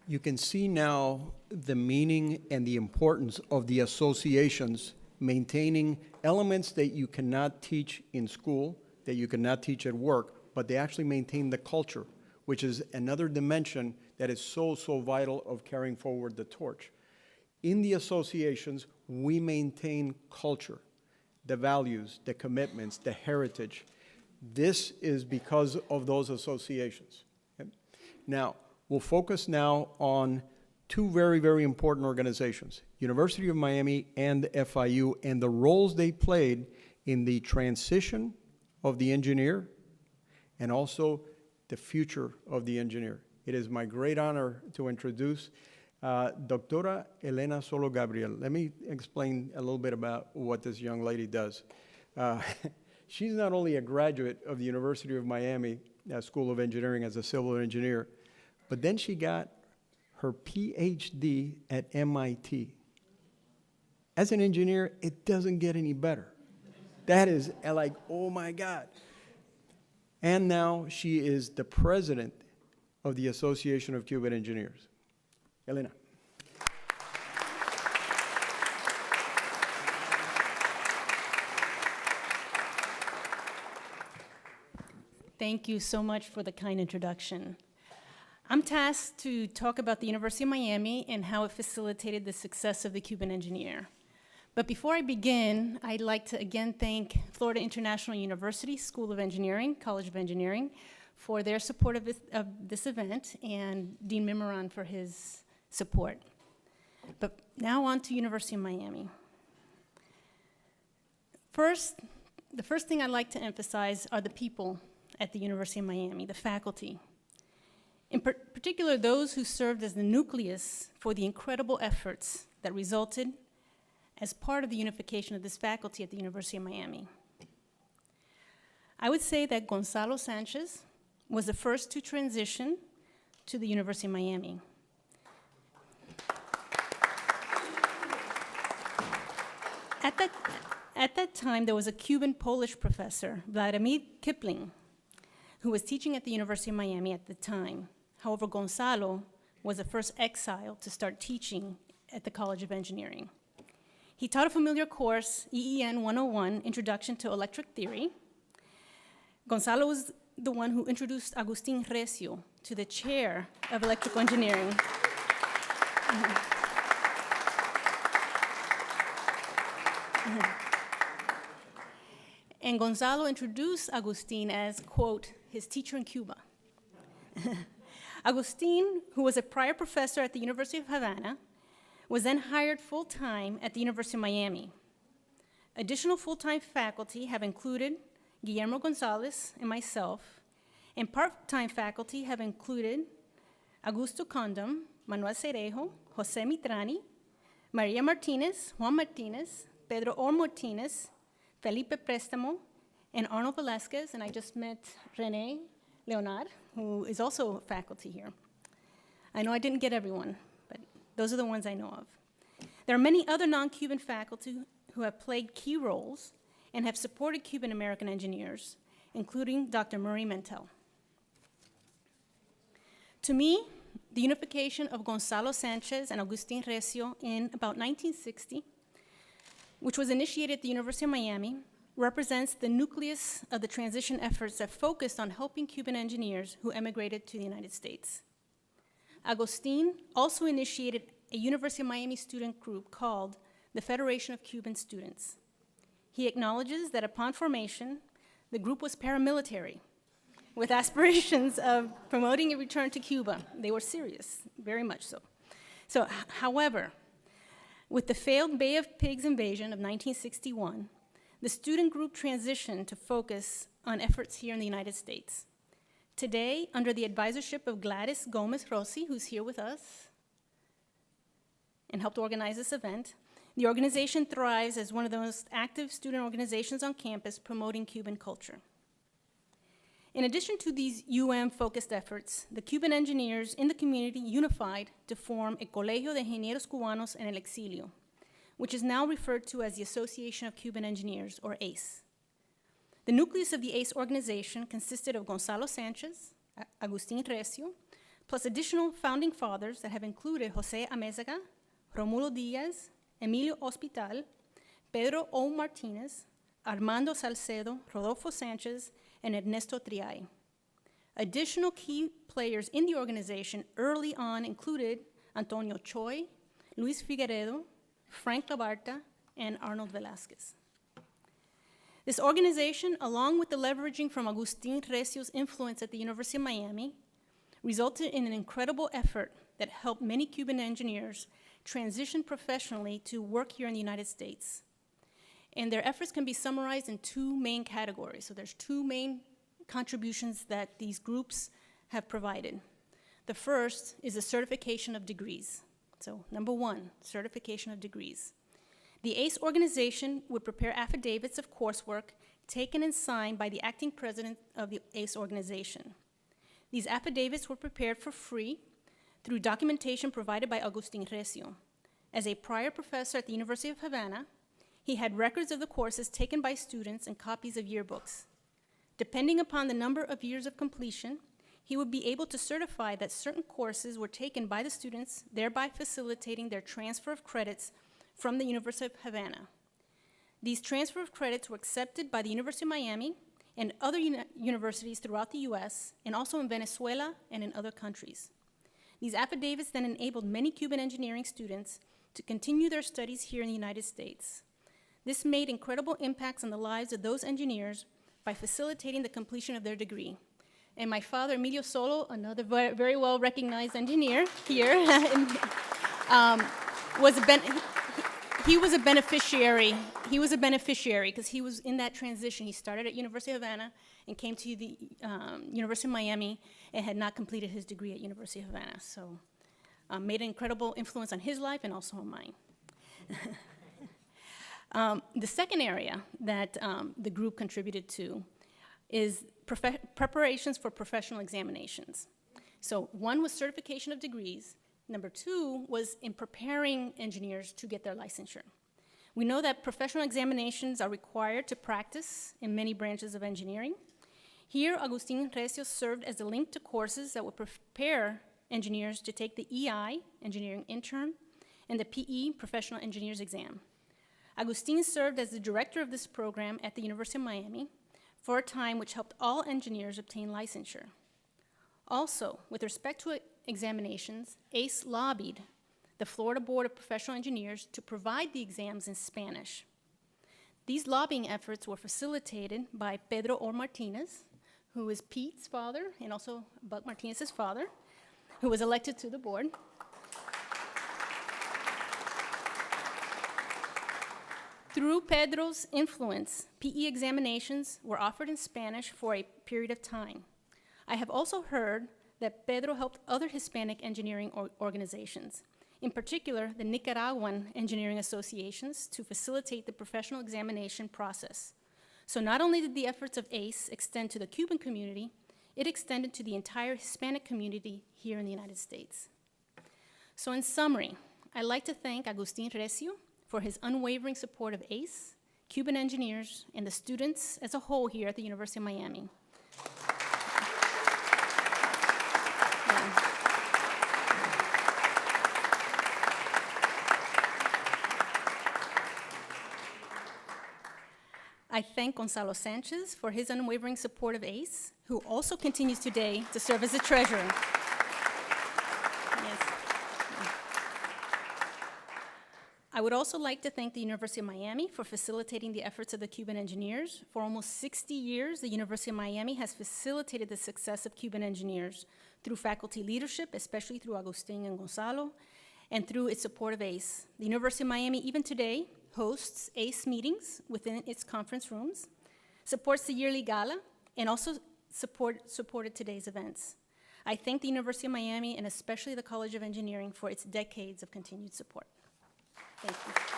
You can see now the meaning and the importance of the associations maintaining elements that you cannot teach in school, that you cannot teach at work, but they actually maintain the culture, which is another dimension that is so, so vital of carrying forward the torch. In the associations, we maintain culture, the values, the commitments, the heritage. This is because of those associations. Okay? Now, we'll focus now on two very, very important organizations, University of Miami and FIU, and the roles they played in the transition of the engineer and also the future of the engineer. It is my great honor to introduce Doctora Helena Solo-Gabriele. Let me explain a little bit about what this young lady does. She's not only a graduate of the University of Miami School of Engineering as a civil engineer, but then she got her PhD at MIT. As an engineer, it doesn't get any better. That is like, oh my God. And now she is the president of the Association of Cuban Engineers. Helena. Thank you so much for the kind introduction. I'm tasked to talk about the University of Miami and how it facilitated the success of the Cuban Engineer. But before I begin, I'd like to again thank Florida International University School of Engineering, College of Engineering, for their support of this event, and Dean Mimiran for his support. But now on to University of Miami. The first thing I'd like to emphasize are the people at the University of Miami, the faculty. In particular, those who served as the nucleus for the incredible efforts that resulted as part of the unification of this faculty at the University of Miami. I would say that Gonzalo Sanchez was the first to transition to the University of Miami. At that time, there was a Cuban-Polish professor, Vladimir Kipling, who was teaching at the University of Miami at the time. However, Gonzalo was the first exile to start teaching at the College of Engineering. He taught a familiar course, EEN 101, Introduction to Electric Theory. Gonzalo was the one who introduced Agustin Recio to the chair of electrical engineering. And Gonzalo introduced Agustin as, quote, his teacher in Cuba. Agustin, who was a prior professor at the University of Havana, was then hired full-time at the University of Miami. Additional full-time faculty have included Guillermo Gonzalez and myself, and part-time faculty have included Augusto Condom, Manuel Cerejo, Jose Mitrani, Maria Martinez, Juan Martinez, Pedro Or Martinez, Felipe Prestamo, and Arnold Velasquez, and I just met Rene Leonard, who is also faculty here. I know I didn't get everyone, but those are the ones I know of. There are many other non-Cuban faculty who have played key roles and have supported Cuban-American engineers, including Dr. Murray Mentel. To me, the unification of Gonzalo Sanchez and Agustin Recio in about 1960, which was initiated at the University of Miami, represents the nucleus of the transition efforts that focused on helping Cuban engineers who emigrated to the United States. Agustin also initiated a University of Miami student group called the Federation of Cuban Students. He acknowledges that upon formation, the group was paramilitary, with aspirations of promoting a return to Cuba. They were serious, very much so. However, with the failed Bay of Pigs invasion of 1961, the student group transitioned to focus on efforts here in the United States. Today, under the advisorship of Gladys Gomez Rossi, who's here with us and helped organize this event, the organization thrives as one of the most active student organizations on campus promoting Cuban culture. In addition to these UM-focused efforts, the Cuban engineers in the community unified to form a Colegio de Ingenieros Cubanos en el Exilio, which is now referred to as the Association of Cuban Engineers, or ACE. The nucleus of the ACE organization consisted of Gonzalo Sanchez, Agustin Recio, plus additional founding fathers that have included Jose Amézaga, Romulo Diaz, Emilio Hospital, Pedro O. Martinez, Armando Salcedo, Rodolfo Sanchez, and Ernesto Triay. Additional key players in the organization early on included Antonio Choi, Luis Figueredo, Frank Labarta, and Arnold Velasquez. This organization, along with the leveraging from Agustin Recio's influence at the University of Miami, resulted in an incredible effort that helped many Cuban engineers transition professionally to work here in the United States. And their efforts can be summarized in two main categories. So there's two main contributions that these groups have provided. The first is the certification of degrees. So number one, certification of degrees. The ACE organization would prepare affidavits of coursework taken and signed by the acting president of the ACE organization. These affidavits were prepared for free through documentation provided by Agustin Recio. As a prior professor at the University of Havana, he had records of the courses taken by students and copies of yearbooks. Depending upon the number of years of completion, he would be able to certify that certain courses were taken by the students, thereby facilitating their transfer of credits from the University of Havana. These transfer of credits were accepted by the University of Miami and other universities throughout the US, and also in Venezuela and in other countries. These affidavits then enabled many Cuban engineering students to continue their studies here in the United States. This made incredible impacts on the lives of those engineers by facilitating the completion of their degree. And my father, Emilio Solo, another very well-recognized engineer here, he was a beneficiary. He was a beneficiary because he was in that transition. He started at University of Havana and came to the University of Miami and had not completed his degree at University of Havana. So made an incredible influence on his life and also on mine. The second area that the group contributed to is preparations for professional examinations. So one was certification of degrees. Number two was in preparing engineers to get their licensure. We know that professional examinations are required to practice in many branches of engineering. Here, Agustin Recio served as the link to courses that would prepare engineers to take the EI, Engineering Intern, and the PE, Professional Engineers Exam. Agustin served as the director of this program at the University of Miami for a time which helped all engineers obtain licensure. Also, with respect to examinations, ACE lobbied the Florida Board of Professional Engineers to provide the exams in Spanish. These lobbying efforts were facilitated by Pedro O. Martinez, who is Pete's father and also Buck Martinez's father, who was elected to the board. Through Pedro's influence, PE examinations were offered in Spanish for a period of time. I have also heard that Pedro helped other Hispanic engineering organizations, in particular the Nicaraguan engineering associations, to facilitate the professional examination process. So not only did the efforts of ACE extend to the Cuban community, it extended to the entire Hispanic community here in the United States. So in summary, I'd like to thank Agustin Recio for his unwavering support of ACE, Cuban engineers, and the students as a whole here at the University of Miami. I thank Gonzalo Sanchez for his unwavering support of ACE, who also continues today to serve as the treasurer. Yes. I would also like to thank the University of Miami for facilitating the efforts of the Cuban engineers. For almost 60 years, the University of Miami has facilitated the success of Cuban engineers through faculty leadership, especially through Agustin and Gonzalo, and through its support of ACE. The University of Miami, even today, hosts ACE meetings within its conference rooms, supports the yearly gala, and also supported today's events. I thank the University of Miami and especially the College of Engineering for its decades of continued support. Thank you.